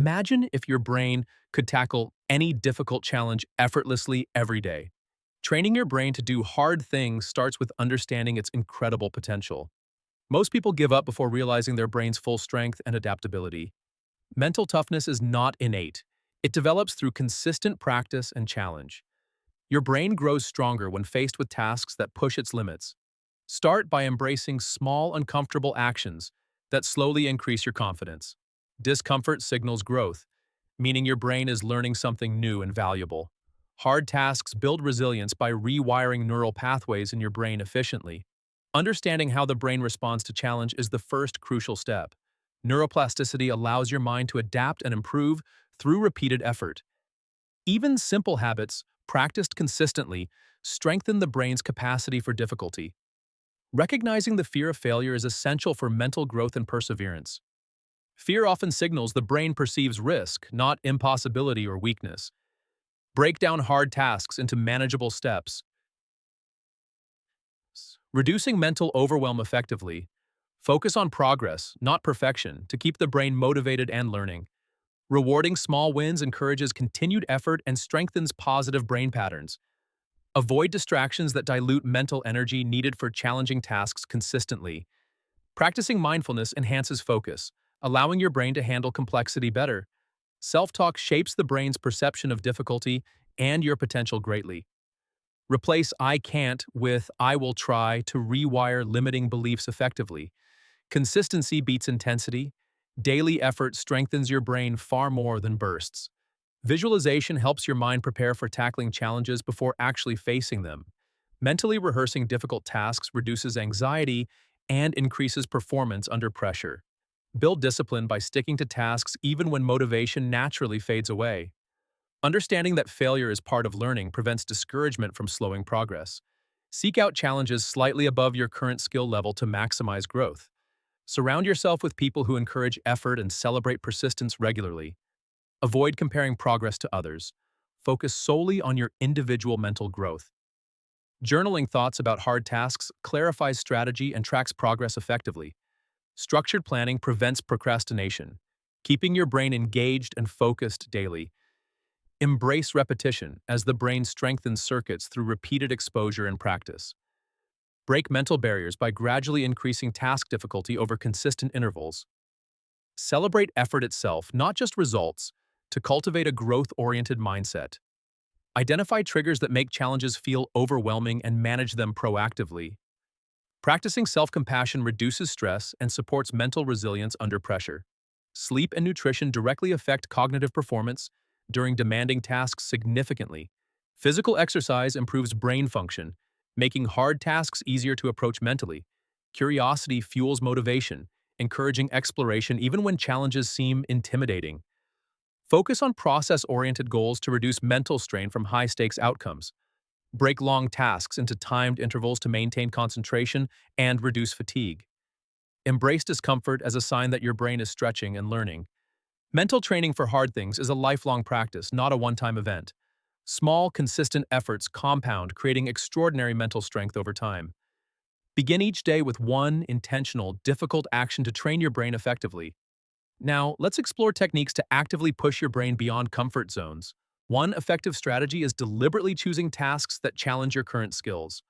Imagine if your brain could tackle any difficult challenge effortlessly every day. Training your brain to do hard things starts with understanding its incredible potential. Most people give up before realizing their brain's full strength and adaptability. Mental toughness is not innate. It develops through consistent practice and challenge. Your brain grows stronger when faced with tasks that push its limits. Start by embracing small, uncomfortable actions that slowly increase your confidence. Discomfort signals growth, meaning your brain is learning something new and valuable. Hard tasks build resilience by rewiring neural pathways in your brain efficiently. Understanding how the brain responds to challenge is the first crucial step. Neuroplasticity allows your mind to adapt and improve through repeated effort. Even simple habits, practiced consistently, strengthen the brain's capacity for difficulty. Recognizing the fear of failure is essential for mental growth and perseverance. Fear often signals the brain perceives risk, not impossibility or weakness. Break down hard tasks into manageable steps. Reducing mental overwhelm effectively. Focus on progress, not perfection, to keep the brain motivated and learning. Rewarding small wins encourages continued effort and strengthens positive brain patterns. Avoid distractions that dilute mental energy needed for challenging tasks consistently. Practicing mindfulness enhances focus, allowing your brain to handle complexity better. Self-talk shapes the brain's perception of difficulty and your potential greatly. Replace "I can't" with "I will try" to rewire limiting beliefs effectively. Consistency beats intensity. Daily effort strengthens your brain far more than bursts. Visualization helps your mind prepare for tackling challenges before actually facing them. Mentally rehearsing difficult tasks reduces anxiety and increases performance under pressure. Build discipline by sticking to tasks even when motivation naturally fades away. Understanding that failure is part of learning prevents discouragement from slowing progress. Seek out challenges slightly above your current skill level to maximize growth. Surround yourself with people who encourage effort and celebrate persistence regularly. Avoid comparing progress to others. Focus solely on your individual mental growth. Journaling thoughts about hard tasks clarifies strategy and tracks progress effectively. Structured planning prevents procrastination, keeping your brain engaged and focused daily. Embrace repetition as the brain strengthens circuits through repeated exposure and practice. Break mental barriers by gradually increasing task difficulty over consistent intervals. Celebrate effort itself, not just results, to cultivate a growth-oriented mindset. Identify triggers that make challenges feel overwhelming and manage them proactively. Practicing self-compassion reduces stress and supports mental resilience under pressure. Sleep and nutrition directly affect cognitive performance during demanding tasks significantly. Physical exercise improves brain function, making hard tasks easier to approach mentally. Curiosity fuels motivation, encouraging exploration even when challenges seem intimidating. Focus on process-oriented goals to reduce mental strain from high-stakes outcomes. Break long tasks into timed intervals to maintain concentration and reduce fatigue. Embrace discomfort as a sign that your brain is stretching and learning. Mental training for hard things is a lifelong practice, not a one-time event. Small, consistent efforts compound, creating extraordinary mental strength over time. Begin each day with one intentional, difficult action to train your brain effectively. Now, let's explore techniques to actively push your brain beyond comfort zones. One effective strategy is deliberately choosing tasks that challenge your current skills.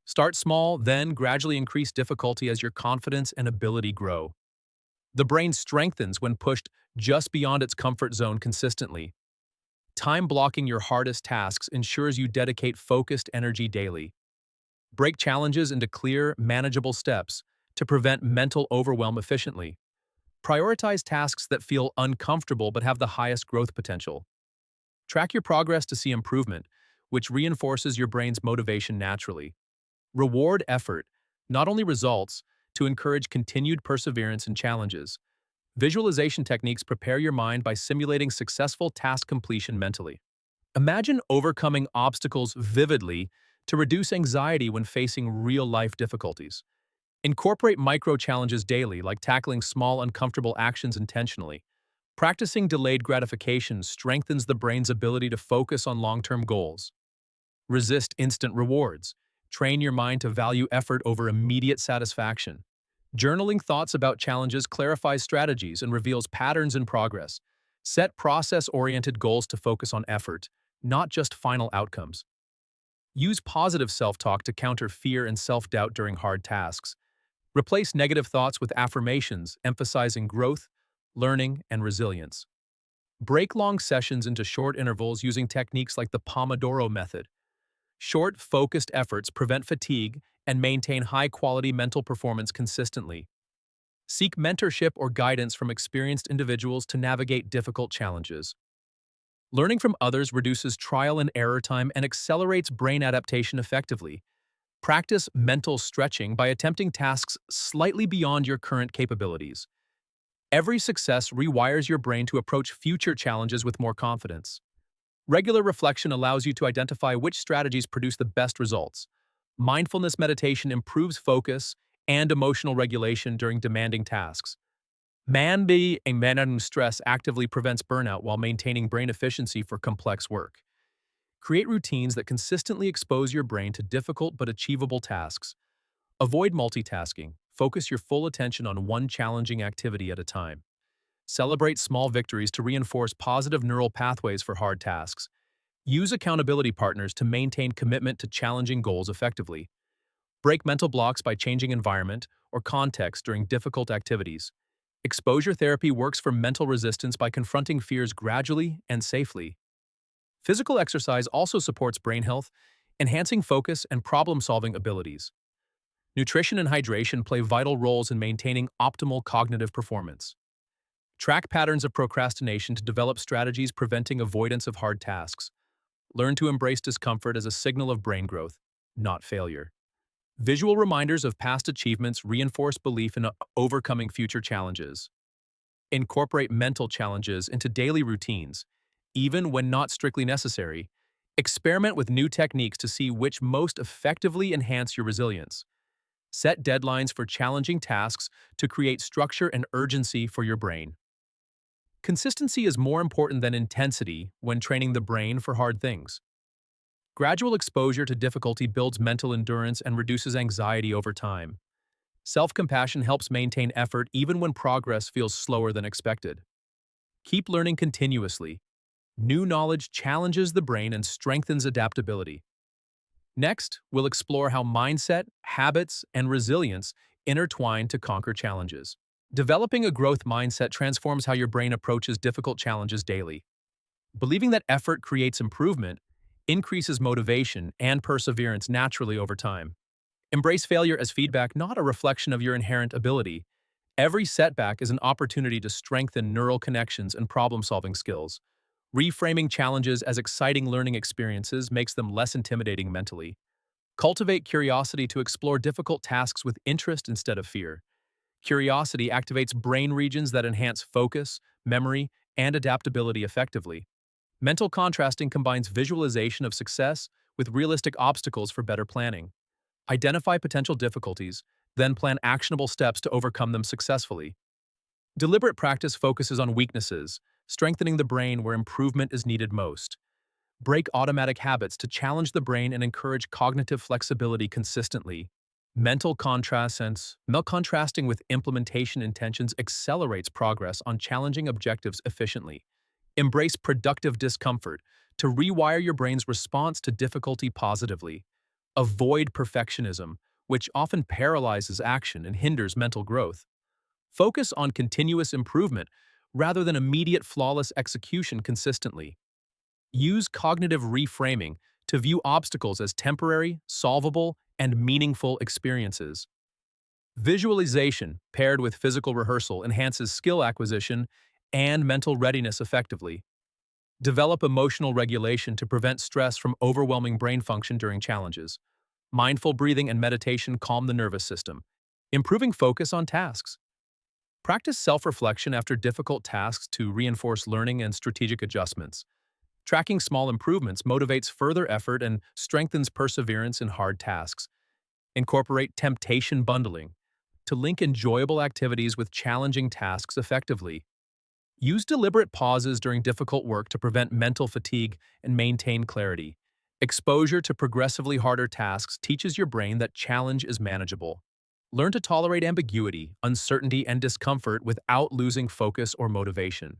Start small, then gradually increase difficulty as your confidence and ability grow. The brain strengthens when pushed just beyond its comfort zone consistently. Time blocking your hardest tasks ensures you dedicate focused energy daily. Break challenges into clear, manageable steps to prevent mental overwhelm efficiently. Prioritize tasks that feel uncomfortable but have the highest growth potential. Track your progress to see improvement, which reinforces your brain's motivation naturally. Reward effort, not only results, to encourage continued perseverance in challenges. Visualization techniques prepare your mind by simulating successful task completion mentally. Imagine overcoming obstacles vividly to reduce anxiety when facing real-life difficulties. Incorporate micro-challenges daily, like tackling small, uncomfortable actions intentionally. Practicing delayed gratification strengthens the brain's ability to focus on long-term goals. Resist instant rewards. Train your mind to value effort over immediate satisfaction. Journaling thoughts about challenges clarifies strategies and reveals patterns in progress. Set process-oriented goals to focus on effort, not just final outcomes. Use positive self-talk to counter fear and self-doubt during hard tasks. Replace negative thoughts with affirmations, emphasizing growth, learning, and resilience. Break long sessions into short intervals using techniques like the Pomodoro method. Short, focused efforts prevent fatigue and maintain high-quality mental performance consistently. Seek mentorship or guidance from experienced individuals to navigate difficult challenges. Learning from others reduces trial and error time and accelerates brain adaptation effectively. Practice mental stretching by attempting tasks slightly beyond your current capabilities. Every success rewires your brain to approach future challenges with more confidence. Regular reflection allows you to identify which strategies produce the best results. Mindfulness meditation improves focus and emotional regulation during demanding tasks. Managing stress actively prevents burnout while maintaining brain efficiency for complex work. Create routines that consistently expose your brain to difficult but achievable tasks. Avoid multitasking. Focus your full attention on one challenging activity at a time. Celebrate small victories to reinforce positive neural pathways for hard tasks. Use accountability partners to maintain commitment to challenging goals effectively. Break mental blocks by changing environment or context during difficult activities. Exposure therapy works for mental resistance by confronting fears gradually and safely. Physical exercise also supports brain health, enhancing focus and problem-solving abilities. Nutrition and hydration play vital roles in maintaining optimal cognitive performance. Track patterns of procrastination to develop strategies preventing avoidance of hard tasks. Learn to embrace discomfort as a signal of brain growth, not failure. Visual reminders of past achievements reinforce belief in overcoming future challenges. Incorporate mental challenges into daily routines, even when not strictly necessary. Experiment with new techniques to see which most effectively enhance your resilience. Set deadlines for challenging tasks to create structure and urgency for your brain. Consistency is more important than intensity when training the brain for hard things. Gradual exposure to difficulty builds mental endurance and reduces anxiety over time. Self-compassion helps maintain effort even when progress feels slower than expected. Keep learning continuously. New knowledge challenges the brain and strengthens adaptability. Next, we'll explore how mindset, habits, and resilience intertwine to conquer challenges. Developing a growth mindset transforms how your brain approaches difficult challenges daily. Believing that effort creates improvement increases motivation and perseverance naturally over time. Embrace failure as feedback, not a reflection of your inherent ability. Every setback is an opportunity to strengthen neural connections and problem-solving skills. Reframing challenges as exciting learning experiences makes them less intimidating mentally. Cultivate curiosity to explore difficult tasks with interest instead of fear. Curiosity activates brain regions that enhance focus, memory, and adaptability effectively. Mental contrasting combines visualization of success with realistic obstacles for better planning. Identify potential difficulties, then plan actionable steps to overcome them successfully. Deliberate practice focuses on weaknesses, strengthening the brain where improvement is needed most. Break automatic habits to challenge the brain and encourage cognitive flexibility consistently. Contrasting with implementation intentions accelerates progress on challenging objectives efficiently. Embrace productive discomfort to rewire your brain's response to difficulty positively. Avoid perfectionism, which often paralyzes action and hinders mental growth. Focus on continuous improvement rather than immediate flawless execution consistently. Use cognitive reframing to view obstacles as temporary, solvable, and meaningful experiences. Visualization, paired with physical rehearsal, enhances skill acquisition and mental readiness effectively. Develop emotional regulation to prevent stress from overwhelming brain function during challenges. Mindful breathing and meditation calm the nervous system, improving focus on tasks. Practice self-reflection after difficult tasks to reinforce learning and strategic adjustments. Tracking small improvements motivates further effort and strengthens perseverance in hard tasks. Incorporate temptation bundling to link enjoyable activities with challenging tasks effectively. Use deliberate pauses during difficult work to prevent mental fatigue and maintain clarity. Exposure to progressively harder tasks teaches your brain that challenge is manageable. Learn to tolerate ambiguity, uncertainty, and discomfort without losing focus or motivation.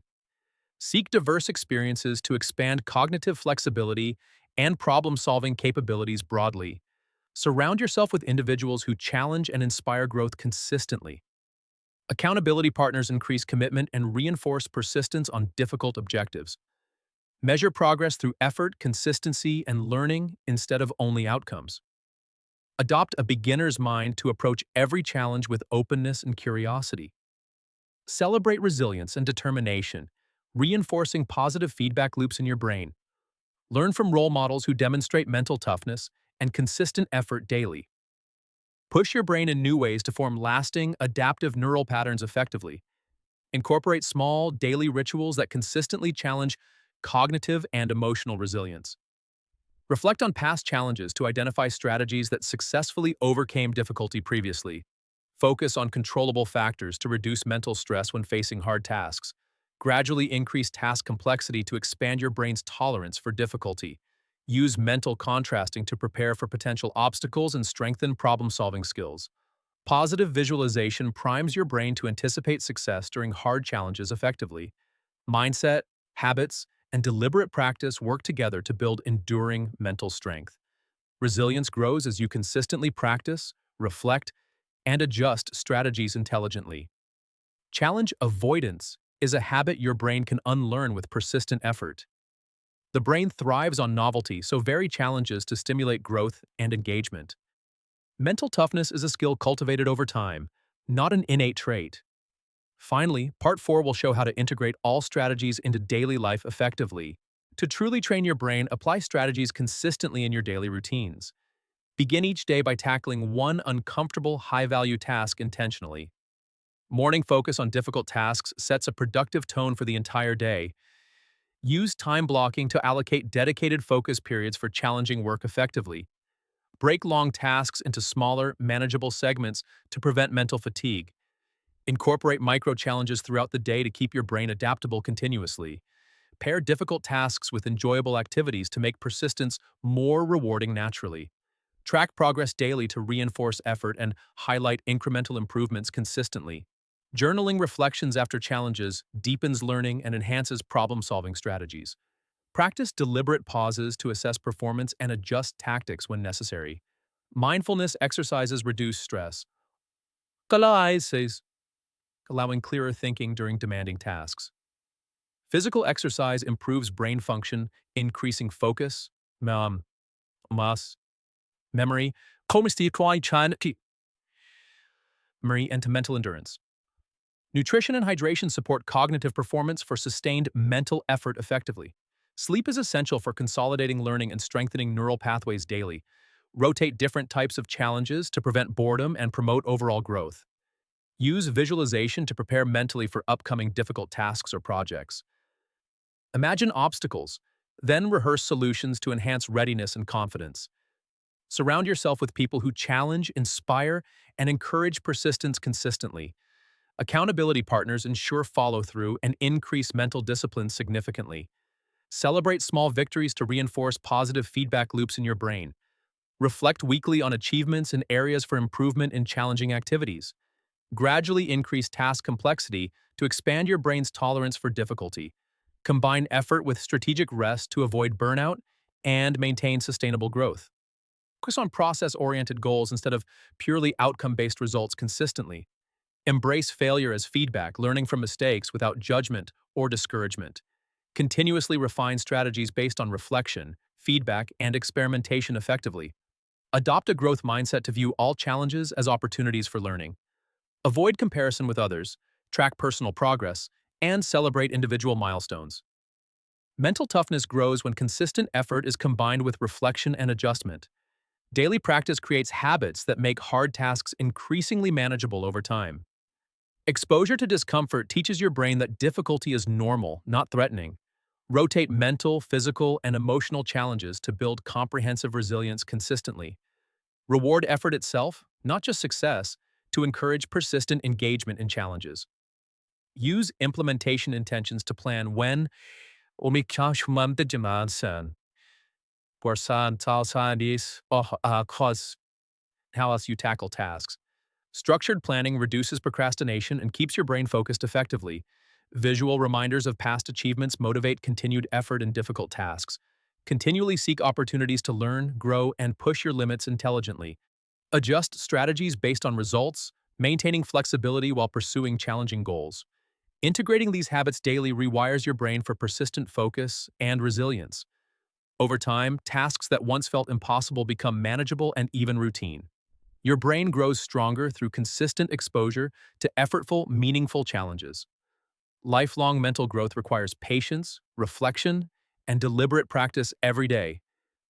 Seek diverse experiences to expand cognitive flexibility and problem-solving capabilities broadly. Surround yourself with individuals who challenge and inspire growth consistently. Accountability partners increase commitment and reinforce persistence on difficult objectives. Measure progress through effort, consistency, and learning instead of only outcomes. Adopt a beginner's mind to approach every challenge with openness and curiosity. Celebrate resilience and determination, reinforcing positive feedback loops in your brain. Learn from role models who demonstrate mental toughness and consistent effort daily. Push your brain in new ways to form lasting, adaptive neural patterns effectively. Incorporate small, daily rituals that consistently challenge cognitive and emotional resilience. Reflect on past challenges to identify strategies that successfully overcame difficulty previously. Focus on controllable factors to reduce mental stress when facing hard tasks. Gradually increase task complexity to expand your brain's tolerance for difficulty. Use mental contrasting to prepare for potential obstacles and strengthen problem-solving skills. Positive visualization primes your brain to anticipate success during hard challenges effectively. Mindset, habits, and deliberate practice work together to build enduring mental strength. Resilience grows as you consistently practice, reflect, and adjust strategies intelligently. Challenge avoidance is a habit your brain can unlearn with persistent effort. The brain thrives on novelty, so vary challenges to stimulate growth and engagement. Mental toughness is a skill cultivated over time, not an innate trait. Finally, Part 4 will show how to integrate all strategies into daily life effectively. To truly train your brain, apply strategies consistently in your daily routines. Begin each day by tackling one uncomfortable, high-value task intentionally. Morning focus on difficult tasks sets a productive tone for the entire day. Use time blocking to allocate dedicated focus periods for challenging work effectively. Break long tasks into smaller, manageable segments to prevent mental fatigue. Incorporate micro-challenges throughout the day to keep your brain adaptable continuously. Pair difficult tasks with enjoyable activities to make persistence more rewarding naturally. Track progress daily to reinforce effort and highlight incremental improvements consistently. Journaling reflections after challenges deepens learning and enhances problem-solving strategies. Practice deliberate pauses to assess performance and adjust tactics when necessary. Mindfulness exercises reduce stress, allowing clearer thinking during demanding tasks. Physical exercise improves brain function, increasing focus, mass, memory, memory, and to mental endurance. Nutrition and hydration support cognitive performance for sustained mental effort effectively. Sleep is essential for consolidating learning and strengthening neural pathways daily. Rotate different types of challenges to prevent boredom and promote overall growth. Use visualization to prepare mentally for upcoming difficult tasks or projects. Imagine obstacles, then rehearse solutions to enhance readiness and confidence. Surround yourself with people who challenge, inspire, and encourage persistence consistently. Accountability partners ensure follow-through and increase mental discipline significantly. Celebrate small victories to reinforce positive feedback loops in your brain. Reflect weekly on achievements and areas for improvement in challenging activities. Gradually increase task complexity to expand your brain's tolerance for difficulty. Combine effort with strategic rest to avoid burnout and maintain sustainable growth. Focus on process-oriented goals instead of purely outcome-based results consistently. Embrace failure as feedback, learning from mistakes without judgment or discouragement. Continuously refine strategies based on reflection, feedback, and experimentation effectively. Adopt a growth mindset to view all challenges as opportunities for learning. Avoid comparison with others, track personal progress, and celebrate individual milestones. Mental toughness grows when consistent effort is combined with reflection and adjustment. Daily practice creates habits that make hard tasks increasingly manageable over time. Exposure to discomfort teaches your brain that difficulty is normal, not threatening. Rotate mental, physical, and emotional challenges to build comprehensive resilience consistently. Reward effort itself, not just success, to encourage persistent engagement in challenges. Use implementation intentions to plan when how else you tackle tasks. Structured planning reduces procrastination and keeps your brain focused effectively. Visual reminders of past achievements motivate continued effort in difficult tasks. Continually seek opportunities to learn, grow, and push your limits intelligently. Adjust strategies based on results, maintaining flexibility while pursuing challenging goals. Integrating these habits daily rewires your brain for persistent focus and resilience. Over time, tasks that once felt impossible become manageable and even routine. Your brain grows stronger through consistent exposure to effortful, meaningful challenges. Lifelong mental growth requires patience, reflection, and deliberate practice every day.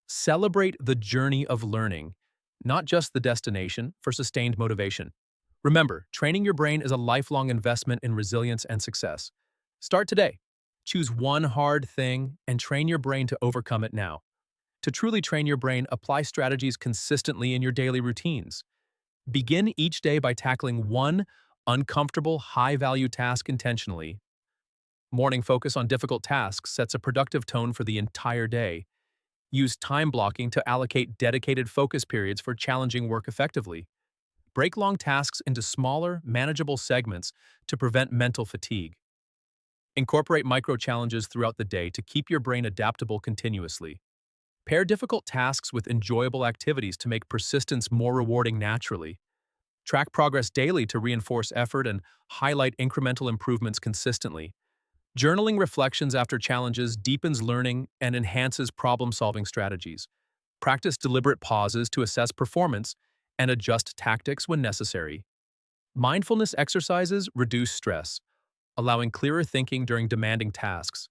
Celebrate the journey of learning, not just the destination, for sustained motivation. Remember, training your brain is a lifelong investment in resilience and success. Start today. Choose one hard thing and train your brain to overcome it now. To truly train your brain, apply strategies consistently in your daily routines. Begin each day by tackling one uncomfortable, high-value task intentionally. Morning focus on difficult tasks sets a productive tone for the entire day. Use time blocking to allocate dedicated focus periods for challenging work effectively. Break long tasks into smaller, manageable segments to prevent mental fatigue. Incorporate micro-challenges throughout the day to keep your brain adaptable continuously. Pair difficult tasks with enjoyable activities to make persistence more rewarding naturally. Track progress daily to reinforce effort and highlight incremental improvements consistently. Journaling reflections after challenges deepens learning and enhances problem-solving strategies. Practice deliberate pauses to assess performance and adjust tactics when necessary. Mindfulness exercises reduce stress, allowing clearer thinking during demanding tasks.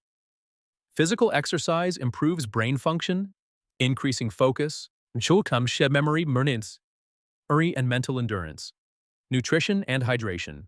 Physical exercise improves brain function, increasing focus, memory, and mental endurance. Nutrition and hydration.